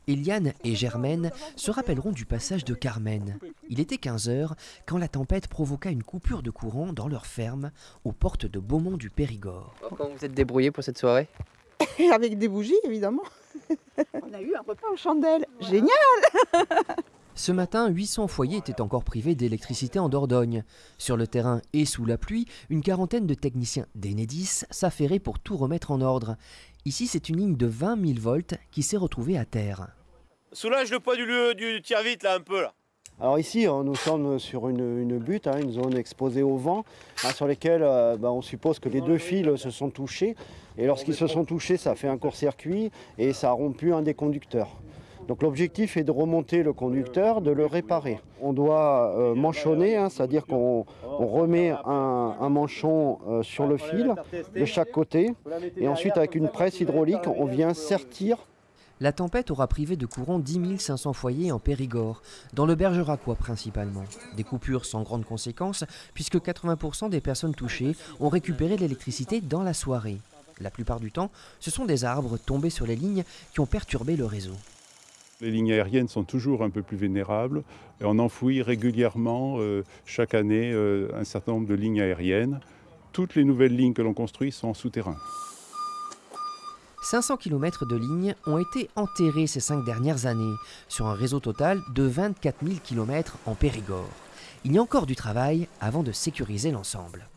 Eliane et Germaine se rappelleront du passage de Carmen. Il était 15 h quand la tempête provoqua une coupure de courant dans leur ferme aux portes de Beaumont du Périgord. Comment vous êtes débrouillés pour cette soirée? Avec des bougies, évidemment. On a eu un repas aux chandelles. Génial! Ce matin, 800 foyers étaient encore privés d'électricité en Dordogne. Sur le terrain et sous la pluie, une quarantaine de techniciens d'Enedis s'affairaient pour tout remettre en ordre. Ici, c'est une ligne de 20 000 volts qui s'est retrouvée à terre. Soulage le poids du tire-vite là un peu là. Alors ici, nous sommes sur une butte, une zone exposée au vent, sur laquelle on suppose que les deux fils se sont touchés. Et lorsqu'ils se sont touchés, ça fait un court-circuit et ça a rompu un des conducteurs. Donc l'objectif est de remonter le conducteur, de le réparer. On doit manchonner, c'est-à-dire qu'on remet un manchon sur le fil de chaque côté. Et ensuite, avec une presse hydraulique, on vient sertir. La tempête aura privé de courant 10 500 foyers en Périgord, dans le Bergeracois principalement. Des coupures sans grande conséquence, puisque 80% des personnes touchées ont récupéré l'électricité dans la soirée. La plupart du temps, ce sont des arbres tombés sur les lignes qui ont perturbé le réseau. Les lignes aériennes sont toujours un peu plus vulnérables. On enfouit régulièrement, chaque année, un certain nombre de lignes aériennes. Toutes les nouvelles lignes que l'on construit sont en souterrain. 500 km de lignes ont été enterrés ces 5 dernières années, sur un réseau total de 24 000 km en Périgord. Il y a encore du travail avant de sécuriser l'ensemble.